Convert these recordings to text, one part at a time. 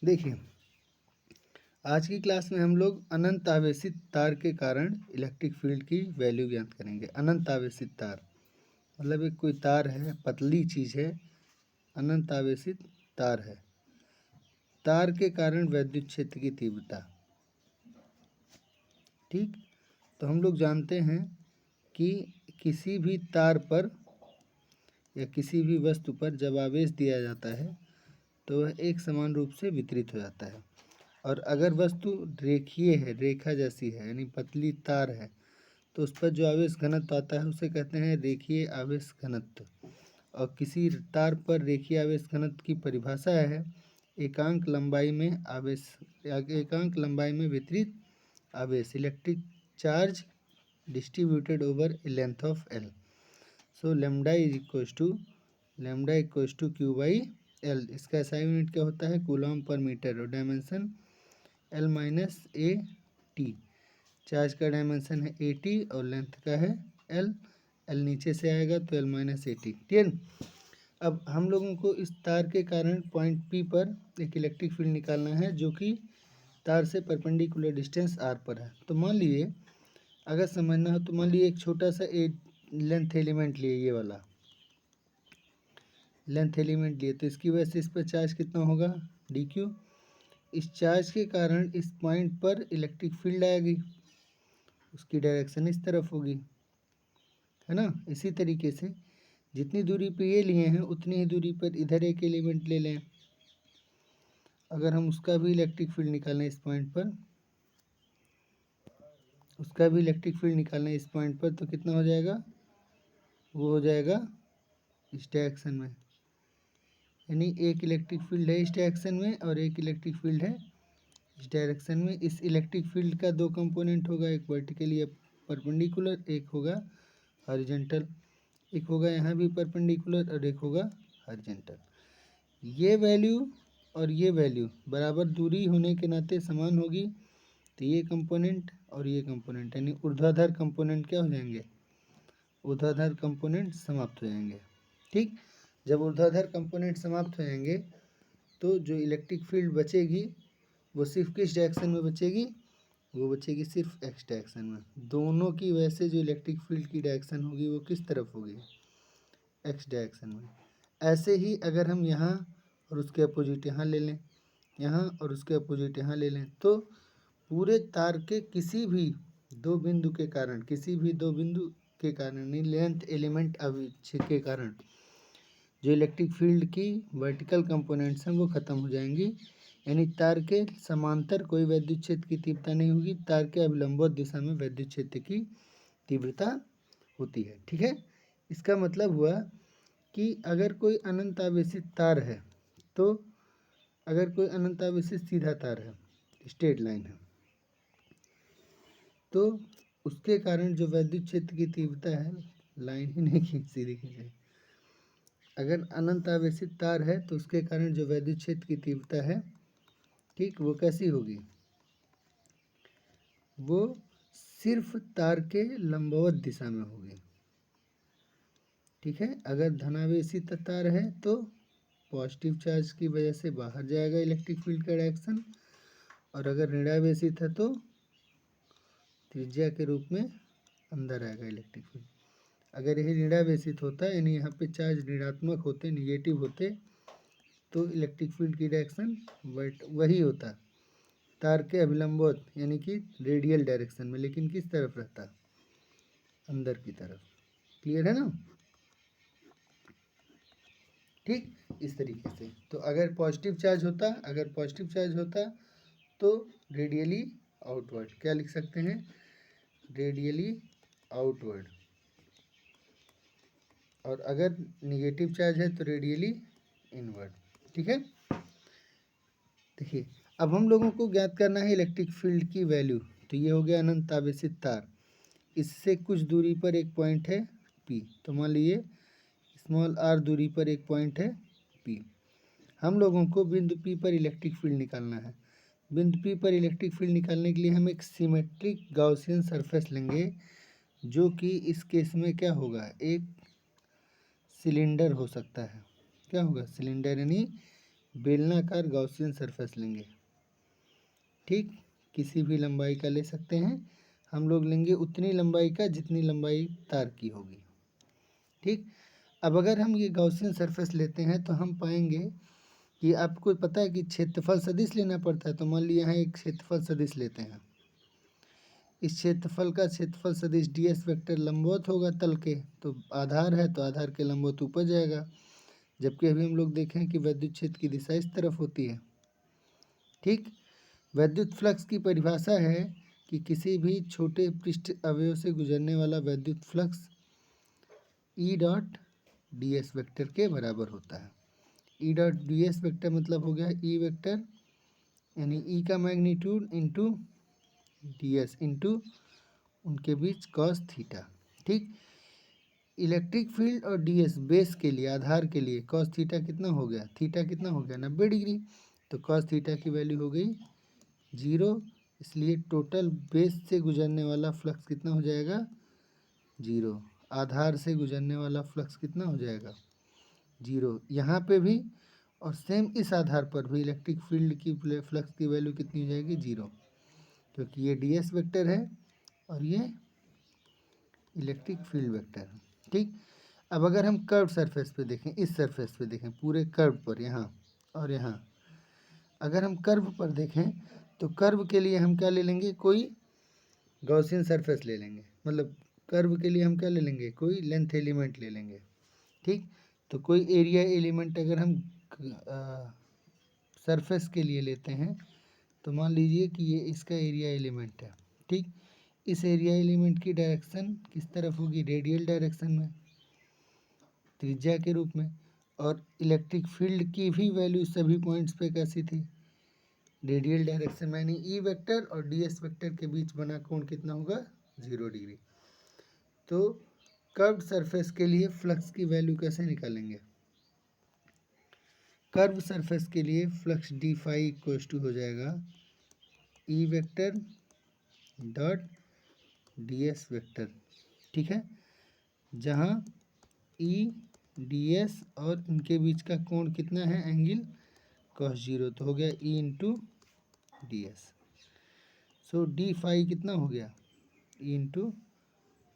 देखिए, आज की क्लास में हम लोग अनंत आवेशित तार के कारण इलेक्ट्रिक फील्ड की वैल्यू ज्ञात करेंगे। अनंत आवेशित तार मतलब एक कोई तार है, पतली चीज़ है, अनंत आवेशित तार है। तार के कारण वैद्युत क्षेत्र की तीव्रता। ठीक, तो हम लोग जानते हैं कि किसी भी तार पर या किसी भी वस्तु पर जब आवेश दिया जाता है तो वह एक समान रूप से वितरित हो जाता है। और अगर वस्तु रेखीय है, रेखा जैसी है, यानी पतली तार है, तो उस पर जो आवेश घनत्व आता है उसे कहते हैं रेखीय आवेश घनत्व। और किसी तार पर रेखीय आवेश घनत्व की परिभाषा है एकांक लंबाई में वितरित आवेश, electric charge distributed over a length of L. So lambda equals to Q by L. इसका SI यूनिट क्या होता है? Coulomb per metre. और dimension L minus A T. Charge का डायमेंशन है AT और लेंथ का है L। L नीचे से आएगा तो L माइनस AT। क्लियर? अब हम लोगों को इस तार के कारण पॉइंट P पर एक इलेक्ट्रिक फील्ड निकालना है जो कि तार से परपेंडिकुलर डिस्टेंस R पर है। तो मान लीजिए, अगर समझना हो तो मान लीजिए एक छोटा सा लेंथ एलिमेंट लिए, ये वाला लेंथ एलिमेंट लिए, तो इसकी वजह से इस पर चार्ज कितना होगा? dq। इस चार्ज के कारण इस पॉइंट पर इलेक्ट्रिक फील्ड आएगी, उसकी डायरेक्शन इस तरफ होगी, है ना। इसी तरीके से जितनी दूरी पे ये लिए हैं उतनी ही दूरी पर इधर एक एलिमेंट ले लें। अगर हम उसका भी इलेक्ट्रिक फील्ड निकालें इस पॉइंट पर, उसका भी इलेक्ट्रिक फील्ड निकालना है इस पॉइंट पर, तो कितना हो जाएगा? वो हो जाएगा इस डायरेक्शन में, यानी एक इलेक्ट्रिक फील्ड है इस डायरेक्शन में और एक इलेक्ट्रिक फील्ड है इस डायरेक्शन में। इस इलेक्ट्रिक फील्ड का दो कंपोनेंट होगा, एक वर्टिकली परपेंडिकुलर, एक होगा हॉरिजॉन्टल। एक होगा यहाँ भी परपेंडिकुलर और एक होगा हॉरिजॉन्टल। ये वैल्यू और ये वैल्यू बराबर दूरी होने के नाते समान होगी, तो ये कंपोनेंट और ये कंपोनेंट यानी ऊर्ध्वाधर कंपोनेंट क्या हो जाएंगे? ऊर्ध्वाधर कंपोनेंट समाप्त हो जाएंगे। ठीक, जब ऊर्ध्वाधर कंपोनेंट समाप्त हो जाएंगे तो जो इलेक्ट्रिक फील्ड बचेगी वो सिर्फ किस डायरेक्शन में बचेगी? वो बचेगी सिर्फ एक्स डायरेक्शन में। दोनों की वजह से जो इलेक्ट्रिक फील्ड की डायरेक्शन होगी वो किस तरफ होगी? एक्स डायरेक्शन में। ऐसे ही अगर हम यहाँ और उसके अपोजिट यहाँ ले लें, यहाँ और उसके अपोजिट यहाँ ले लें, तो पूरे तार के किसी भी दो बिंदु के कारण, लेंथ एलिमेंट अविच्छेद के कारण जो इलेक्ट्रिक फील्ड की वर्टिकल कंपोनेंट्स हैं वो खत्म हो जाएंगी, यानी तार के समांतर कोई वैद्युत क्षेत्र की तीव्रता नहीं होगी, तार के अभिलंबोत दिशा में वैद्युत क्षेत्र की तीव्रता होती है। ठीक है, इसका मतलब हुआ कि अगर कोई अनंत आवेशित तार है, तो अगर कोई अनंत आवेशित सीधा तार है, स्ट्रेट लाइन है, तो उसके कारण जो वैद्युत क्षेत्र की तीव्रता है, लाइन ही नहीं खींच सीधी खींचे, अगर अनंत आवेशित तार है तो उसके कारण जो वैद्युत क्षेत्र की तीव्रता है, ठीक, वो कैसी होगी? वो सिर्फ तार के लंबवत दिशा में होगी। ठीक है, अगर धनावेशित तार है तो पॉजिटिव चार्ज की वजह से बाहर जाएगा इलेक्ट्रिक फील्ड का डायरेक्शन, और अगर ऋणावेशित है तो त्रिज्या के रूप में अंदर आएगा इलेक्ट्रिक फील्ड। अगर यही ऋणावेशित होता है, यानी यहाँ पे चार्ज ऋणात्मक होते, निगेटिव होते, तो इलेक्ट्रिक फील्ड की डायरेक्शन वही होता, तार के अभिलंबवत यानी कि रेडियल डायरेक्शन में, लेकिन किस तरफ रहता? अंदर की तरफ। क्लियर है ना? ठीक, इस तरीके से। तो अगर पॉजिटिव चार्ज होता तो रेडियली आउटवर्ड, क्या लिख सकते हैं? Radially outward. और अगर निगेटिव चार्ज है तो रेडियली इनवर्ड। ठीक है, देखिए अब हम लोगों को ज्ञात करना है इलेक्ट्रिक फील्ड की वैल्यू। तो ये हो गया अनंत आवेशित तार, इससे कुछ दूरी पर एक पॉइंट है P। तो मान लीजिए स्मॉल r दूरी पर एक पॉइंट है P। हम लोगों को बिंदु P पर इलेक्ट्रिक फील्ड निकालना है। बिंदु P पर इलेक्ट्रिक फील्ड निकालने के लिए हम एक सिमेट्रिक गाउसियन सरफेस लेंगे, जो कि इस केस में क्या होगा? एक सिलेंडर हो सकता है। क्या होगा? सिलेंडर, यानी बेलनाकार गॉसियन सरफेस लेंगे। ठीक, किसी भी लंबाई का ले सकते हैं, हम लोग लेंगे उतनी लंबाई का जितनी लंबाई तार की होगी। ठीक, अब अगर हम ये गॉसियन सरफेस लेते हैं तो हम पाएंगे कि आपको पता है कि क्षेत्रफल सदिश लेना पड़ता है। तो मान लीजिए यहाँ एक क्षेत्रफल सदिश लेते हैं, इस क्षेत्रफल का क्षेत्रफल सदिश ds वेक्टर लंबवत होगा तल के, तो आधार है तो आधार के लंबवत ऊपर जाएगा, जबकि अभी हम लोग देखें कि वैद्युत क्षेत्र की दिशा इस तरफ होती है। ठीक, वैद्युत फ्लक्स की परिभाषा है कि किसी भी छोटे पृष्ठ अवयव से गुजरने वाला वैद्युत flux E dot d S vector के बराबर होता है। E dot d S vector मतलब हो गया ई वेक्टर, यानी ई का magnitude into D S into उनके बीच कॉस थीटा। ठीक, इलेक्ट्रिक फील्ड और डी एस बेस के लिए, आधार के लिए कॉस थीटा कितना हो गया, थीटा कितना हो गया 90 डिग्री, तो कॉस थीटा की वैल्यू हो गई 0। इसलिए टोटल बेस से गुजरने वाला फ्लक्स कितना हो जाएगा 0। आधार से गुजरने वाला फ्लक्स कितना हो जाएगा 0 यहाँ पे भी, और सेम इस आधार पर भी इलेक्ट्रिक फील्ड की फ्लक्स की वैल्यू कितनी हो जाएगी 0, क्योंकि ये डी एस वेक्टर है और ये इलेक्ट्रिक फील्ड वेक्टर है। ठीक, अब अगर हम कर्व सरफेस पे देखें, इस सरफेस पे देखें, पूरे कर्व पर, यहाँ और यहाँ, अगर हम कर्व पर देखें तो कर्व के लिए हम क्या ले लेंगे, कोई गॉसियन सरफेस ले लेंगे, मतलब कर्व के लिए हम क्या ले लेंगे, कोई लेंथ एलिमेंट ले लेंगे। ठीक, तो कोई एरिया एलिमेंट अगर हम सरफेस के लिए लेते हैं तो मान लीजिए कि ये इसका एरिया एलिमेंट है। ठीक, इस एरिया एलिमेंट की डायरेक्शन किस तरफ होगी, रेडियल डायरेक्शन में, त्रिज्या के रूप में, और इलेक्ट्रिक फील्ड की भी वैल्यू सभी पॉइंट्स पे कैसी थी, रेडियल डायरेक्शन में, यानी ई वेक्टर और डी एस वेक्टर के बीच बना कोण कितना होगा 0 डिग्री। तो कर्व्ड सरफेस के लिए फ्लक्स की वैल्यू कैसे निकालेंगे, कर्व सरफेस के लिए flux d phi equal to हो जाएगा E vector dot d S vector. ठीक है, जहाँ ई डी एस और इनके बीच का कोण कितना है, एंगल कॉस 0, तो हो गया ई इंटू डी एस। सो डी फाई कितना हो गया ई इंटू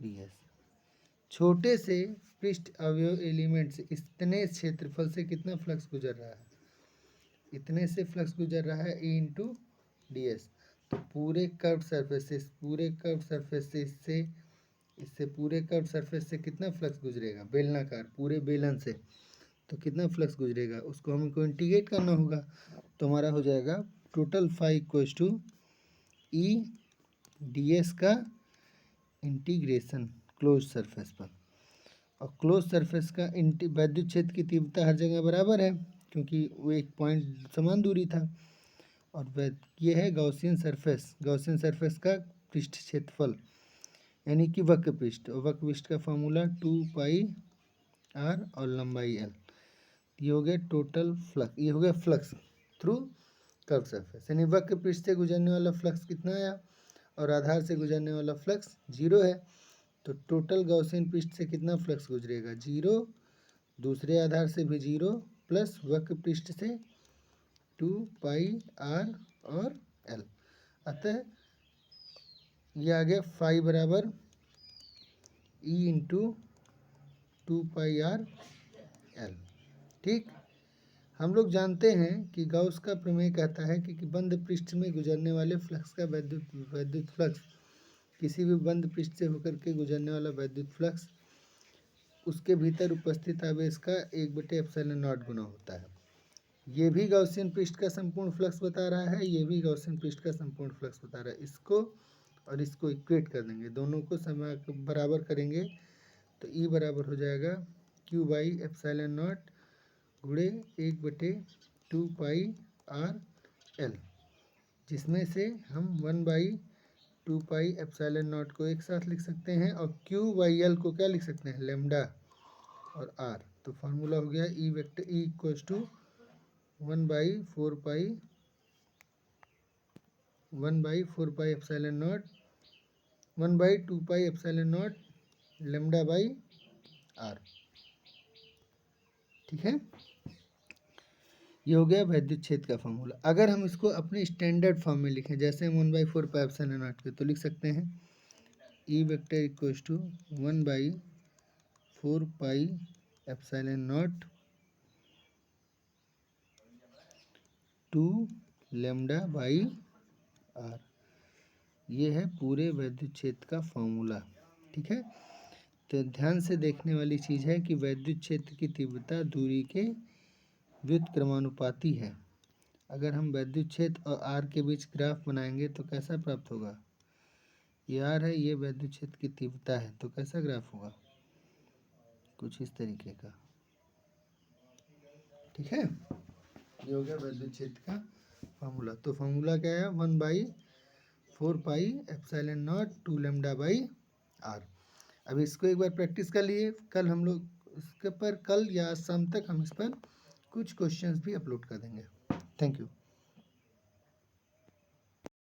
डी एस। छोटे से पृष्ठ अवयव एलिमेंट से इतने क्षेत्रफल से कितना फ्लक्स गुजर रहा है, इतने से फ्लक्स गुजर रहा है ई इंटू डी एस। तो पूरे कर्व सरफेस से, पूरे कर्व सरफेस से, इससे पूरे कर्व सरफेस से कितना फ्लक्स गुजरेगा, बेलनाकार पूरे बेलन से, तो कितना फ्लक्स गुजरेगा उसको हमको इंटीग्रेट करना होगा। तो हमारा हो जाएगा total phi equals to E d S का इंटीग्रेशन क्लोज सरफेस पर, और क्लोज सरफेस का वैद्युत क्षेत्र की तीव्रता हर जगह बराबर है क्योंकि वो एक पॉइंट समान दूरी था, और ये है गॉसियन सरफेस, गॉसियन सरफेस का पृष्ठ क्षेत्रफल यानी कि वक्र पृष्ठ, और वक्र पृष्ठ का फॉर्मूला 2 पाई आर और लंबाई एल। ये हो गया टोटल फ्लक्स, ये हो गया फ्लक्स थ्रू कर्व सरफेस, यानी वक्र पृष्ठ से गुजरने वाला फ्लक्स कितना आया और आधार से गुजरने वाला फ्लक्स 0 है। तो टोटल गॉसियन पृष्ठ से कितना फ्लक्स गुजरेगा 0, दूसरे आधार से भी 0, प्लस वक्र पृष्ठ से 2 पाई आर और एल। अतः ये आ गया फाई बराबर ई इंटू 2 पाई आर एल। ठीक, हम लोग जानते हैं कि गॉस का प्रमेय कहता है कि बंद पृष्ठ में गुजरने वाले फ्लक्स का वैद्युत फ्लक्स, किसी भी बंद पृष्ठ से होकर के गुजरने वाला वैद्युत फ्लक्स उसके भीतर उपस्थित आवेश का 1/ε0 गुना होता है। ये भी गॉसियन पृष्ठ का संपूर्ण फ्लक्स बता रहा है, ये भी गॉसियन पृष्ठ का संपूर्ण फ्लक्स बता रहा है। इसको और इसको इक्वेट कर देंगे, दोनों को बराबर करेंगे तो ई बराबर हो जाएगा Q/ε0 गुणे 1/2 पाई आर एल, जिसमें से हम 1/2 पाई ε0 को एक साथ लिख सकते हैं और Q/L को क्या लिख सकते हैं, लेमडा और आर। तो फार्मूला हो गया E vector E equals to 1/4 pi ε0 1/2 pi ε0 lambda by R. ठीक है, ये हो गया वैद्युत क्षेत्र का फॉर्मूला। अगर हम इसको अपने स्टैंडर्ड फॉर्म में लिखें, जैसे हम 1/4 पाई एप्सिलॉन नॉट के, तो लिख सकते हैं E vector equals to 1/4 pi epsilon naught two lambda by r. ये है पूरे वैद्युत क्षेत्र का फॉर्मूला। ठीक है, तो ध्यान से देखने वाली चीज़ है कि वैद्युत क्षेत्र की तीव्रता दूरी के व्युत्क्रमानुपाती है। अगर हम वैद्युत क्षेत्र और आर के बीच ग्राफ बनाएंगे तो कैसा प्राप्त होगा? ये आर है, ये वैद्युत क्षेत्र की तीव्रता है, तो कैसा ग्राफ होगा? कुछ इस तरीके का। ठीक है, ये हो गया वैद्युत क्षेत्र का फॉर्मूला। तो फॉर्मूला क्या है? 1/4 pi epsilon naught two lambda by r. अब इसको एक बार प्रैक्टिस कर लिए। कल हम लोग इसके पर, कल या शाम तक हम इस पर कुछ क्वेश्चंस भी अपलोड कर देंगे। Thank you.